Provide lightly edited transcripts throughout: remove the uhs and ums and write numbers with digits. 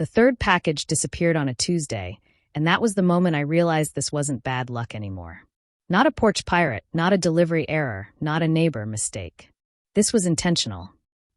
The third package disappeared on a Tuesday, and that was the moment I realized this wasn't bad luck anymore. Not a porch pirate, not a delivery error, not a neighbor mistake. This was intentional.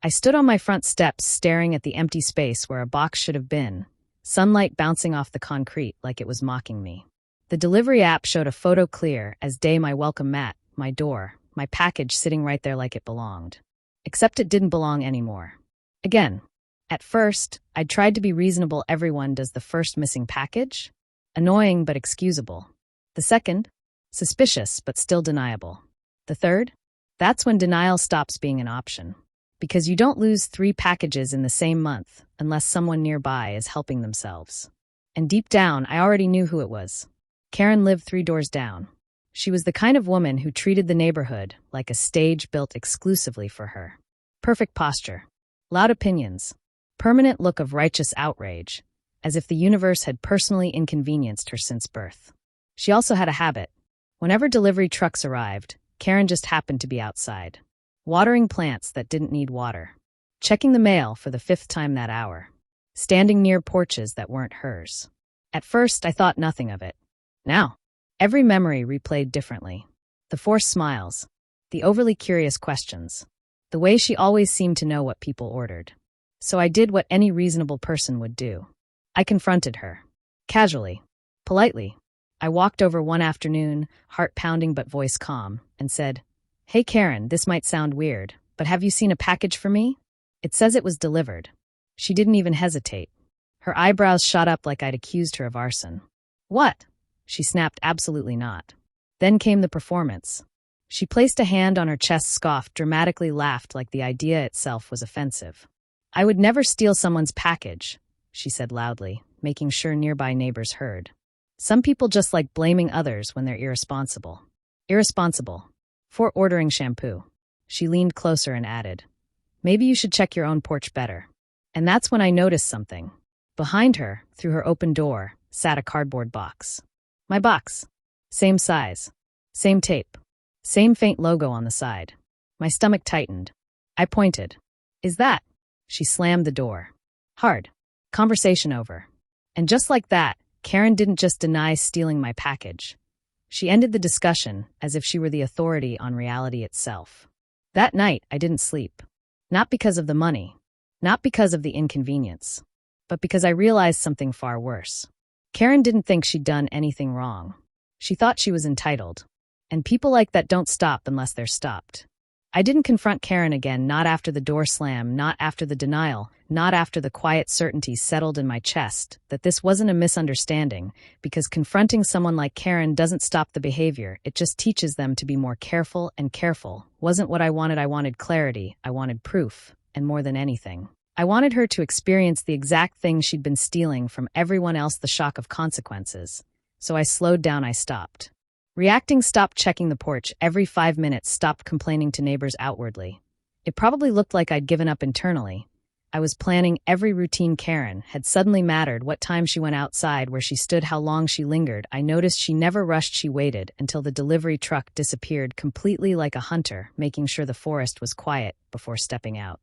I stood on my front steps staring at the empty space where a box should have been, sunlight bouncing off the concrete like it was mocking me. The delivery app showed a photo clear as day, my welcome mat, my door, my package sitting right there like it belonged. Except it didn't belong anymore. Again. At first, I'd tried to be reasonable. Everyone does the first missing package. Annoying but excusable. The second? Suspicious but still deniable. The third? That's when denial stops being an option. Because you don't lose 3 packages in the same month unless someone nearby is helping themselves. And deep down, I already knew who it was. Karen lived 3 doors down. She was the kind of woman who treated the neighborhood like a stage built exclusively for her. Perfect posture. Loud opinions. Permanent look of righteous outrage, as if the universe had personally inconvenienced her since birth. She also had a habit. Whenever delivery trucks arrived, Karen just happened to be outside, watering plants that didn't need water, checking the mail for the 5th time that hour, standing near porches that weren't hers. At first, I thought nothing of it. Now, every memory replayed differently. The forced smiles, the overly curious questions, the way she always seemed to know what people ordered. So I did what any reasonable person would do. I confronted her. Casually. Politely. I walked over one afternoon, heart pounding but voice calm, and said, "Hey Karen, this might sound weird, but have you seen a package for me? It says it was delivered." She didn't even hesitate. Her eyebrows shot up like I'd accused her of arson. "What?" She snapped, "Absolutely not." Then came the performance. She placed a hand on her chest, scoffed, dramatically laughed like the idea itself was offensive. "I would never steal someone's package," she said loudly, making sure nearby neighbors heard. "Some people just like blaming others when they're irresponsible." Irresponsible. For ordering shampoo. She leaned closer and added, "Maybe you should check your own porch better." And that's when I noticed something. Behind her, through her open door, sat a cardboard box. My box. Same size. Same tape. Same faint logo on the side. My stomach tightened. I pointed. "Is that?" She slammed the door. Hard. Conversation over. And just like that, Karen didn't just deny stealing my package. She ended the discussion as if she were the authority on reality itself. That night, I didn't sleep. Not because of the money. Not because of the inconvenience. But because I realized something far worse. Karen didn't think she'd done anything wrong. She thought she was entitled. And people like that don't stop unless they're stopped. I didn't confront Karen again, not after the door slam, not after the denial, not after the quiet certainty settled in my chest that this wasn't a misunderstanding, because confronting someone like Karen doesn't stop the behavior, it just teaches them to be more careful, and careful wasn't what I wanted. I wanted clarity, I wanted proof, and more than anything, I wanted her to experience the exact thing she'd been stealing from everyone else, the shock of consequences. So I slowed down, I stopped. Reacting, stopped checking the porch every 5 minutes, stopped complaining to neighbors outwardly. It probably looked like I'd given up internally. I was planning every routine. Karen had suddenly mattered: what time she went outside, where she stood, how long she lingered. I noticed she never rushed. She waited until the delivery truck disappeared completely, like a hunter, making sure the forest was quiet before stepping out.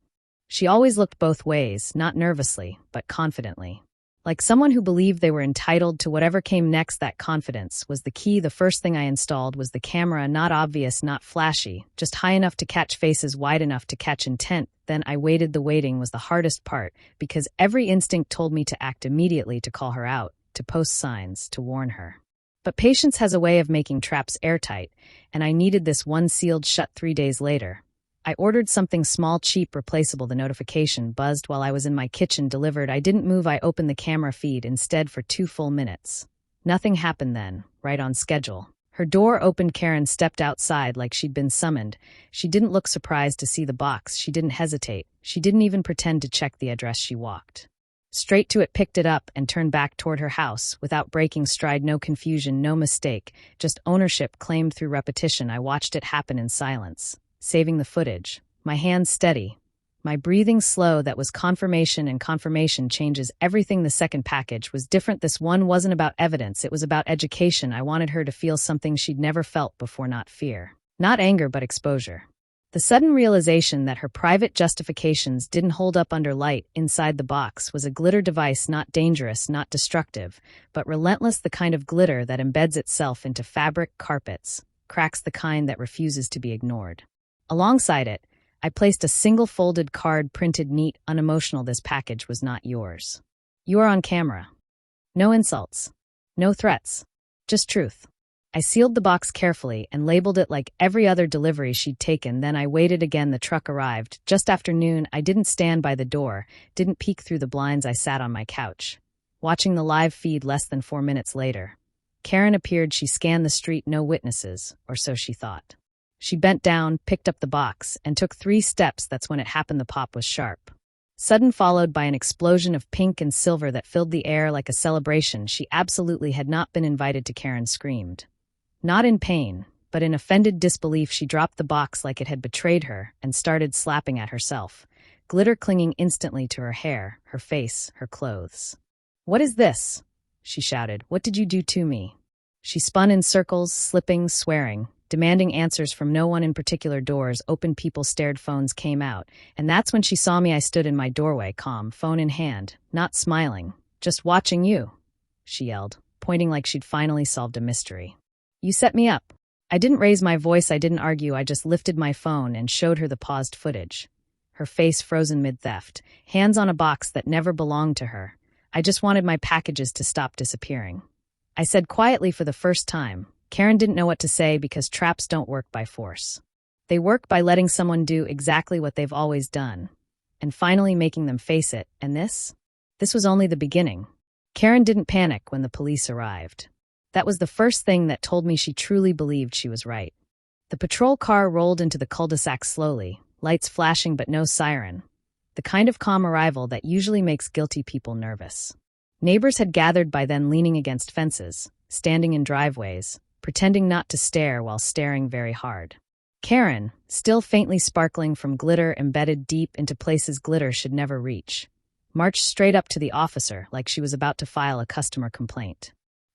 She always looked both ways, not nervously, but confidently. Like someone who believed they were entitled to whatever came next. That confidence was the key. The first thing I installed was the camera, not obvious, not flashy, just high enough to catch faces, wide enough to catch intent. Then I waited. The waiting was the hardest part, because every instinct told me to act immediately, to call her out, to post signs, to warn her. But patience has a way of making traps airtight, and I needed this one sealed shut. 3 days later, I ordered something small, cheap, replaceable. The notification buzzed while I was in my kitchen. Delivered. I didn't move. I opened the camera feed instead for 2 full minutes. Nothing happened then, right on schedule. Her door opened. Karen stepped outside like she'd been summoned. She didn't look surprised to see the box. She didn't hesitate. She didn't even pretend to check the address. She walked straight to it, picked it up, and turned back toward her house without breaking stride. No confusion, no mistake, just ownership claimed through repetition. I watched it happen in silence, saving the footage, my hands steady, my breathing slow. That was confirmation, and confirmation changes everything. The second package was different. This one wasn't about evidence, it was about education. I wanted her to feel something she'd never felt before, not fear, not anger, but exposure. The sudden realization that her private justifications didn't hold up under light inside the box was a glitter device not dangerous, not destructive, but relentless, the kind of glitter that embeds itself into fabric, carpets, cracks the kind that refuses to be ignored. Alongside it, I placed a single folded card printed neat, unemotional. This package was not yours. You are on camera. No insults. No threats. Just truth. I sealed the box carefully and labeled it like every other delivery she'd taken. Then I waited again. The truck arrived. Just after noon. I didn't stand by the door, didn't peek through the blinds. I sat on my couch, watching the live feed. Less than 4 minutes later, Karen appeared. She scanned the street. No witnesses, or so she thought. She bent down, picked up the box, and took 3 steps. That's when it happened. The pop was sharp, sudden, followed by an explosion of pink and silver that filled the air like a celebration. She absolutely had not been invited to. Karen screamed. Not in pain, but in offended disbelief. She dropped the box like it had betrayed her and started slapping at herself, glitter clinging instantly to her hair, her face, her clothes. "What is this?" she shouted. "What did you do to me?" She spun in circles, slipping, swearing, demanding answers from no one in particular. Doors opened, people stared, phones came out, and that's when she saw me. I stood in my doorway, calm, phone in hand, not smiling. "Just watching you," she yelled, pointing like she'd finally solved a mystery. "You set me up." I didn't raise my voice, I didn't argue, I just lifted my phone and showed her the paused footage. Her face frozen mid-theft, hands on a box that never belonged to her. I just wanted my packages to stop disappearing. I said quietly for the first time. Karen didn't know what to say because traps don't work by force. They work by letting someone do exactly what they've always done, and finally making them face it. And this was only the beginning. Karen didn't panic when the police arrived. That was the first thing that told me she truly believed she was right. The patrol car rolled into the cul-de-sac slowly, lights flashing but no siren. The kind of calm arrival that usually makes guilty people nervous. Neighbors had gathered by then, leaning against fences, standing in driveways, pretending not to stare while staring very hard. Karen, still faintly sparkling from glitter embedded deep into places glitter should never reach, marched straight up to the officer like she was about to file a customer complaint.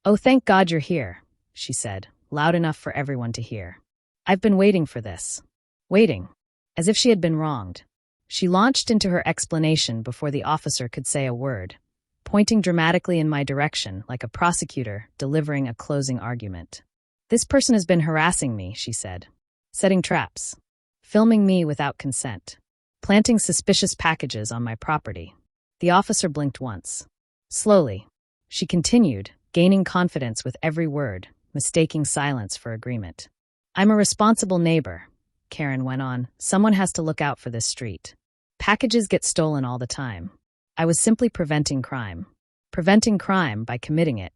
"Oh, thank God you're here," she said, loud enough for everyone to hear. "I've been waiting for this." Waiting. As if she had been wronged. She launched into her explanation before the officer could say a word, pointing dramatically in my direction like a prosecutor delivering a closing argument. "This person has been harassing me," she said. "Setting traps. Filming me without consent. Planting suspicious packages on my property." The officer blinked once. Slowly, she continued, gaining confidence with every word, mistaking silence for agreement. "I'm a responsible neighbor," Karen went on. "Someone has to look out for this street. Packages get stolen all the time. I was simply preventing crime. Preventing crime by committing it."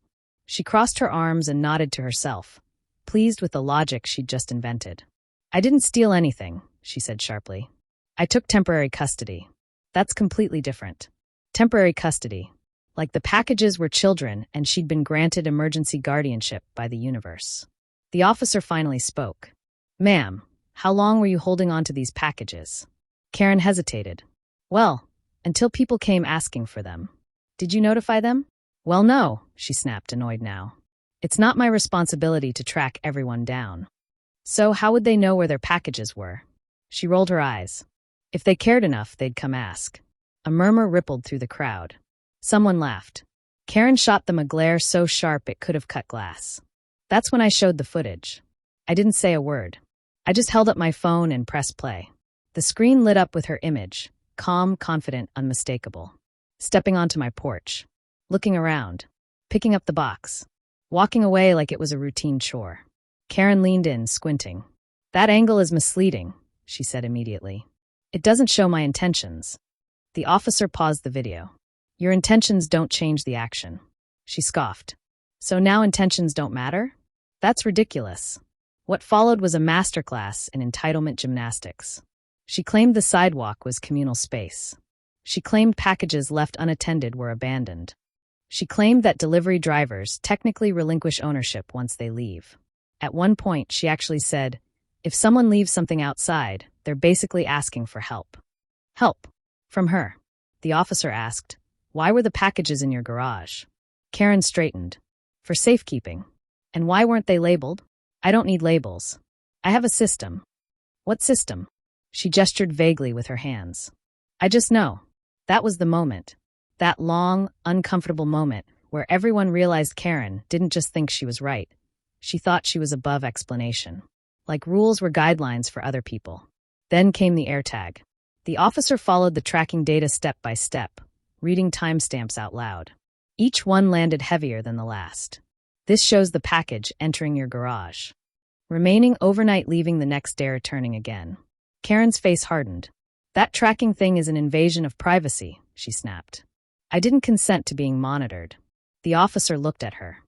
She crossed her arms and nodded to herself, pleased with the logic she'd just invented. "I didn't steal anything," she said sharply. "I took temporary custody. That's completely different. Temporary custody. Like the packages were children and she'd been granted emergency guardianship by the universe." The officer finally spoke. "Ma'am, how long were you holding on to these packages?" Karen hesitated. "Well, until people came asking for them." "Did you notify them?" "Well, no," she snapped, annoyed now. "It's not my responsibility to track everyone down." "So how would they know where their packages were?" She rolled her eyes. "If they cared enough, they'd come ask." A murmur rippled through the crowd. Someone laughed. Karen shot them a glare so sharp it could have cut glass. That's when I showed the footage. I didn't say a word. I just held up my phone and pressed play. The screen lit up with her image, calm, confident, unmistakable. Stepping onto my porch. Looking around. Picking up the box. Walking away like it was a routine chore. Karen leaned in, squinting. "That angle is misleading," she said immediately. "It doesn't show my intentions." The officer paused the video. "Your intentions don't change the action." She scoffed. "So now intentions don't matter? That's ridiculous." What followed was a masterclass in entitlement gymnastics. She claimed the sidewalk was communal space. She claimed packages left unattended were abandoned. She claimed that delivery drivers technically relinquish ownership once they leave. At one point, she actually said, if someone leaves something outside, they're basically asking for help. Help. From her. The officer asked, "Why were the packages in your garage?" Karen straightened. "For safekeeping." "And why weren't they labeled?" "I don't need labels. I have a system." "What system?" She gestured vaguely with her hands. I just know. That was the moment. That long, uncomfortable moment where everyone realized Karen didn't just think she was right. She thought she was above explanation. Like rules were guidelines for other people. Then came the AirTag. The officer followed the tracking data step by step, reading timestamps out loud. Each one landed heavier than the last. This shows the package entering your garage. Remaining overnight, leaving the next day, returning again. Karen's face hardened. That tracking thing is an invasion of privacy, she snapped. I didn't consent to being monitored. The officer looked at her.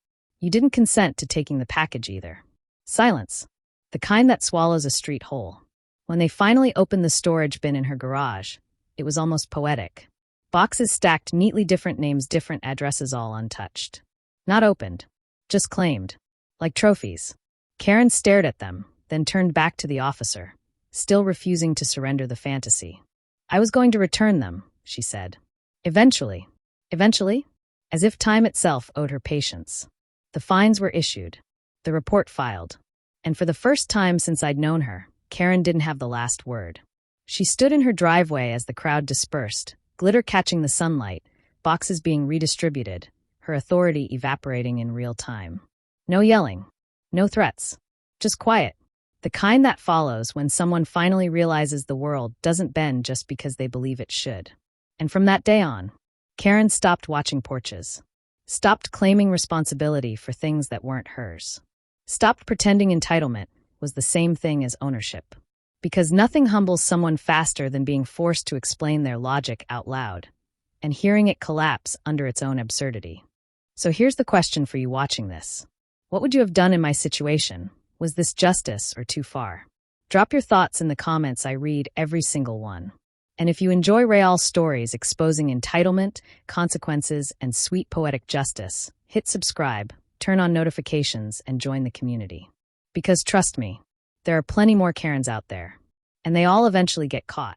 You didn't consent to taking the package either. Silence. The kind that swallows a street whole. When they finally opened the storage bin in her garage, it was almost poetic. Boxes stacked neatly, different names, different addresses, all untouched. Not opened. Just claimed. Like trophies. Karen stared at them, then turned back to the officer, still refusing to surrender the fantasy. I was going to return them, she said. Eventually. Eventually? As if time itself owed her patience. The fines were issued. The report filed. And for the first time since I'd known her, Karen didn't have the last word. She stood in her driveway as the crowd dispersed, glitter catching the sunlight, boxes being redistributed, her authority evaporating in real time. No yelling. No threats. Just quiet. The kind that follows when someone finally realizes the world doesn't bend just because they believe it should. And from that day on, Karen stopped watching porches. Stopped claiming responsibility for things that weren't hers. Stopped pretending entitlement was the same thing as ownership. Because nothing humbles someone faster than being forced to explain their logic out loud, and hearing it collapse under its own absurdity. So here's the question for you watching this. What would you have done in my situation? Was this justice or too far? Drop your thoughts in the comments. I read every single one. And if you enjoy real stories exposing entitlement, consequences, and sweet poetic justice, hit subscribe, turn on notifications, and join the community. Because trust me, there are plenty more Karens out there, and they all eventually get caught.